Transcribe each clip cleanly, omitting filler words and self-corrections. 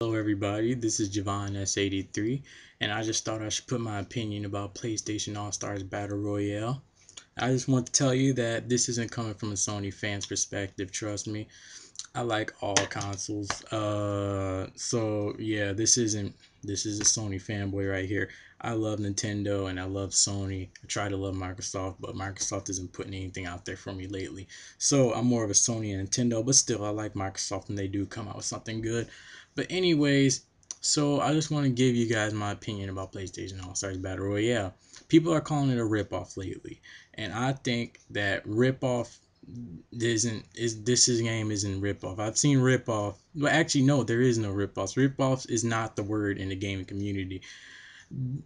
Hello everybody, this is Javon S83, and I just thought I should put my opinion about PlayStation All-Stars Battle Royale. I just want to tell you that this isn't coming from a Sony fan's perspective, trust me. I like all consoles. So yeah, this is a Sony fanboy right here. I love Nintendo and I love Sony. I try to love Microsoft, but Microsoft isn't putting anything out there for me lately. So I'm more of a Sony and Nintendo, but still I like Microsoft when they do come out with something good. But anyways, so I just want to give you guys my opinion about PlayStation All-Stars Battle Royale. People are calling it a ripoff lately, and I think that ripoff this game isn't ripoff. I've seen ripoff. Well, actually, no, there is no ripoffs. Ripoffs is not the word in the gaming community.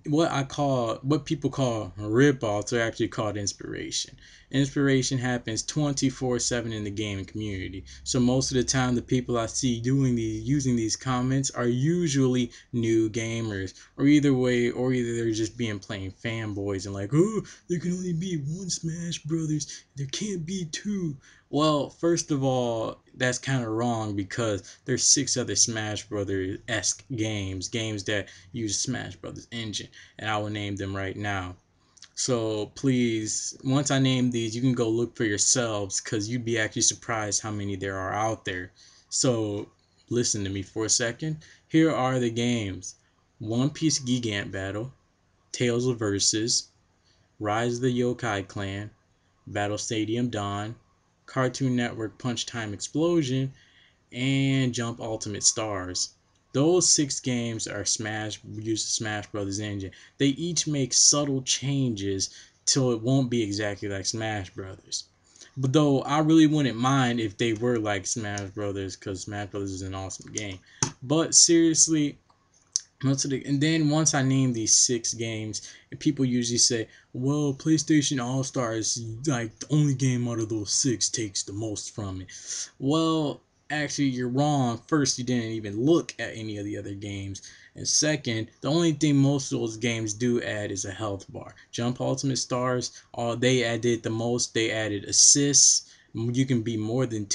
What people call rip-offs are actually called inspiration. Inspiration happens 24/7 in the gaming community. So most of the time the people I see using these comments are usually new gamers, or either they're just being plain fanboys and like, oh, there can only be one Smash Brothers, there can't be two. Well, first of all, that's kind of wrong because there's 6 other Smash Brothers-esque games that use Smash Brothers engine, and I will name them right now. So please, once I name these, you can go look for yourselves because you'd be actually surprised how many there are out there. So listen to me for a second. Here are the games: One Piece Gigant Battle, Tales of Versus, Rise of the Yokai Clan, Battle Stadium Dawn, Cartoon Network Punch Time Explosion, and Jump Ultimate Stars. Those 6 games are use the Smash Brothers engine. They each make subtle changes till it won't be exactly like Smash Brothers. But though I really wouldn't mind if they were like Smash Brothers, because Smash Brothers is an awesome game. But seriously, and then once I name these 6 games, and people usually say, well, PlayStation All Stars, like the only game out of those 6 takes the most from it. Well, actually, you're wrong. First, you didn't even look at any of the other games. And second, the only thing most of those games do add is a health bar. Jump Ultimate Stars, all they added the most, they added assists. You can be more than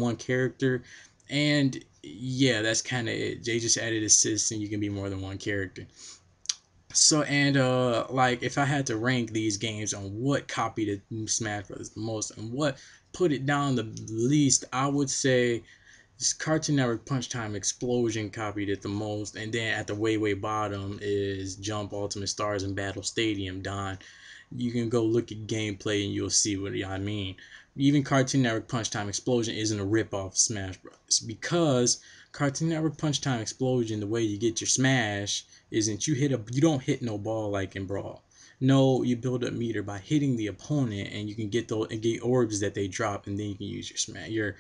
one character, and yeah, that's kind of it. They just added assists, and you can be more than one character. So and like if I had to rank these games on what copied the Smash Bros. The most and what put it down the least, I would say Cartoon Network Punch Time Explosion copied it the most, and then at the way bottom is Jump Ultimate Stars and Battle Stadium Dawn. You can go look at gameplay and you'll see what I mean. Even Cartoon Network Punch Time Explosion isn't a rip-off of Smash Bros. Because Cartoon Network Punch Time Explosion, the way you get your smash isn't you don't hit no ball like in Brawl. No, you build up meter by hitting the opponent, and you can get orbs that they drop, and then you can use your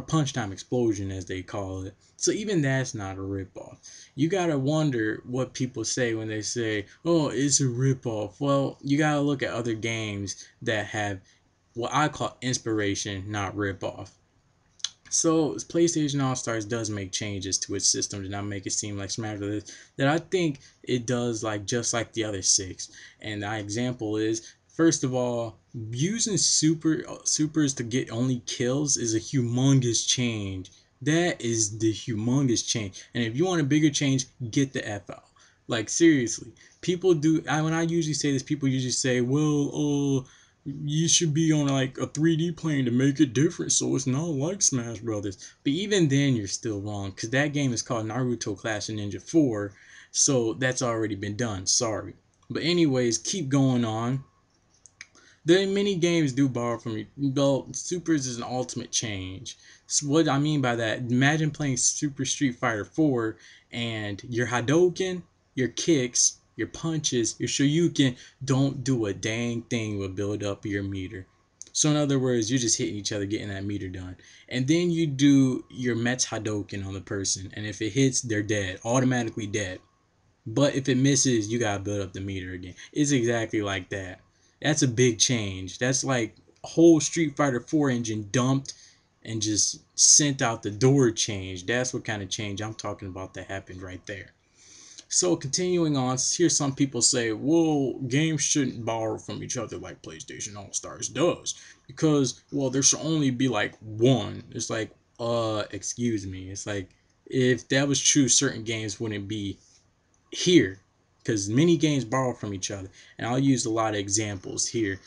punch time explosion, as they call it. So even that's not a ripoff. You gotta wonder what people say when they say, "Oh, it's a ripoff." Well, you gotta look at other games that have what I call inspiration, not ripoff. So PlayStation All Stars does make changes to its system to not make it seem like Smash Bros. That I think it does like just like the other 6. And the example is, first of all, using supers to get only kills is a humongous change. That is the humongous change. And if you want a bigger change, get the F out. Like seriously, when I usually say this, people usually say, well, you should be on like a 3D plane to make it different so it's not like Smash Brothers. But even then you're still wrong, because that game is called Naruto Clash of Ninja 4, so that's already been done. Sorry. But anyways, keep going on. There many games do borrow from you. Well, Supers is an ultimate change. So what I mean by that, imagine playing Super Street Fighter 4 and your Hadouken, your kicks, your punches, your Shoryuken don't do a dang thing with build up your meter. So in other words, you're just hitting each other, getting that meter done. And then you do your Mets Hadouken on the person, and if it hits, they're dead, automatically dead. But if it misses, you gotta build up the meter again. It's exactly like that. That's a big change. That's like a whole Street Fighter 4 engine dumped and just sent out the door change. That's what kind of change I'm talking about that happened right there. So continuing on, here's some people say, well, games shouldn't borrow from each other like PlayStation All-Stars does. Because, well, there should only be like one. It's like, excuse me. It's like, If that was true, certain games wouldn't be here, because many games borrow from each other, and I'll use a lot of examples here.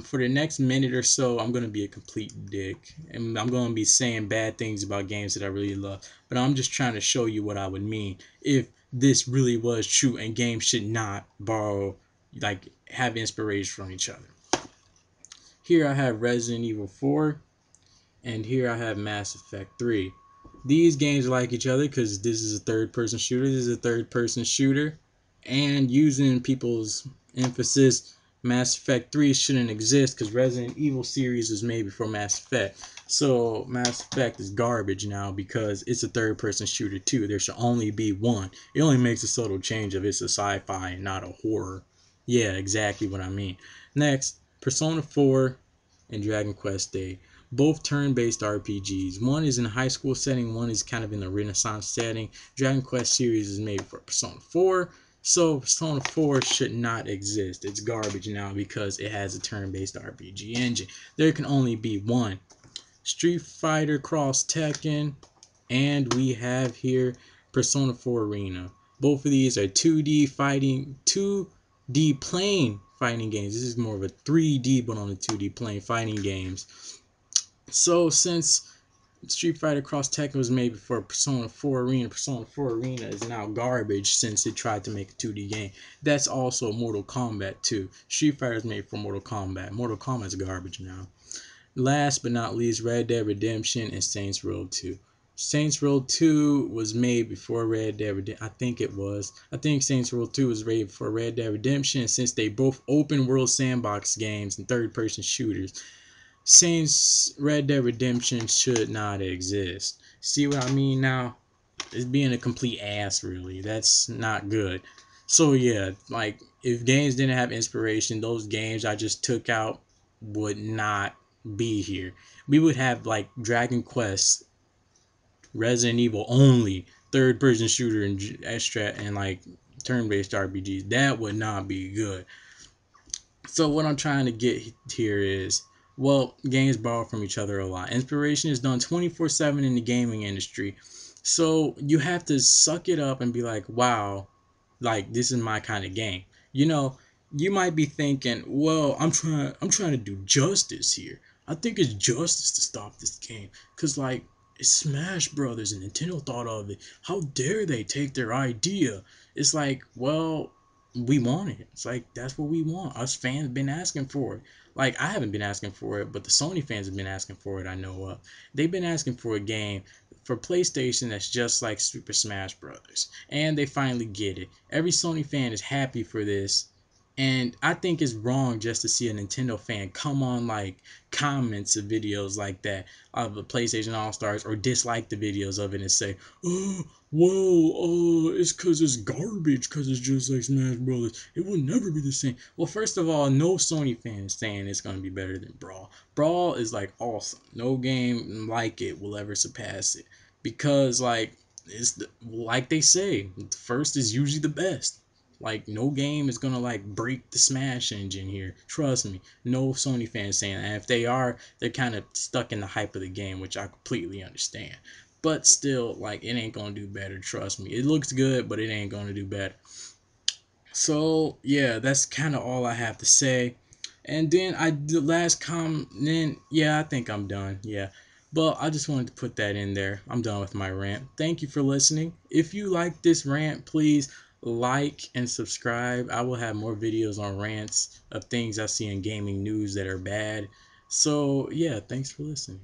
For the next minute or so, I'm going to be a complete dick, and I'm going to be saying bad things about games that I really love, but I'm just trying to show you what I would mean if this really was true and games should not borrow, like, have inspiration from each other. Here I have Resident Evil 4, and here I have Mass Effect 3. These games are like each other because this is a third-person shooter. This is a third-person shooter. And using people's emphasis, Mass Effect 3 shouldn't exist because Resident Evil series was made before Mass Effect. So Mass Effect is garbage now because it's a third-person shooter too. There should only be one. It only makes a subtle change of it's a sci-fi and not a horror. Yeah, exactly what I mean. Next, Persona 4 and Dragon Quest VIII. Both turn-based RPGs. One is in a high school setting, one is kind of in the Renaissance setting. Dragon Quest series is made for Persona 4, so Persona 4 should not exist. It's garbage now because it has a turn-based RPG engine. There can only be one. Street Fighter Cross Tekken, and we have here Persona 4 Arena. Both of these are 2D plane fighting games. This is more of a 3D but on a 2D plane fighting games. So since Street Fighter Cross Tekken was made before Persona 4 Arena is now garbage since it tried to make a 2D game. That's also Mortal Kombat too. Street Fighter is made for Mortal Kombat. Mortal Kombat is garbage now. Last but not least, Red Dead Redemption and Saints Row 2. Saints Row 2 was made before Red Dead Redemption. I think it was. I think Saints Row 2 was made before Red Dead Redemption, since they both open world sandbox games and third-person shooters. Saints Red Dead Redemption should not exist. See what I mean now? It's being a complete ass, really. That's not good. So yeah, like, if games didn't have inspiration, those games I just took out would not be here. We would have like Dragon Quest, Resident Evil only, third person shooter and extra and like turn-based RPGs. That would not be good. So what I'm trying to get here is, well, games borrow from each other a lot. Inspiration is done 24/7 in the gaming industry. So you have to suck it up and be like, wow, like, this is my kind of game. You know, you might be thinking, well, I'm trying to do justice here. I think it's justice to stop this game, cuz like, it's Smash Brothers and Nintendo thought of it. How dare they take their idea? It's like, well, we want it. It's like, that's what we want. Us fans have been asking for it. Like, I haven't been asking for it, but the Sony fans have been asking for it, I know of. They've been asking for a game for PlayStation that's just like Super Smash Brothers, and they finally get it. Every Sony fan is happy for this, and I think it's wrong just to see a Nintendo fan come on like comments of videos like that of the PlayStation All-Stars, or dislike the videos of it and say, oh, whoa, it's because it's garbage, because it's just like Smash Brothers. It will never be the same. Well, first of all, no Sony fan is saying it's going to be better than Brawl. Brawl is like awesome. No game like it will ever surpass it, because like, like they say, the first is usually the best. Like, no game is gonna like break the Smash engine here. Trust me. No Sony fans saying that. And if they are, they're kind of stuck in the hype of the game, which I completely understand. But still, like, it ain't gonna do better. Trust me. It looks good, but it ain't gonna do better. So yeah, that's kind of all I have to say. And then the last comment. Yeah, I think I'm done. Yeah. But I just wanted to put that in there. I'm done with my rant. Thank you for listening. If you like this rant, please like and subscribe. I will have more videos on rants of things I see in gaming news that are bad. So yeah, thanks for listening.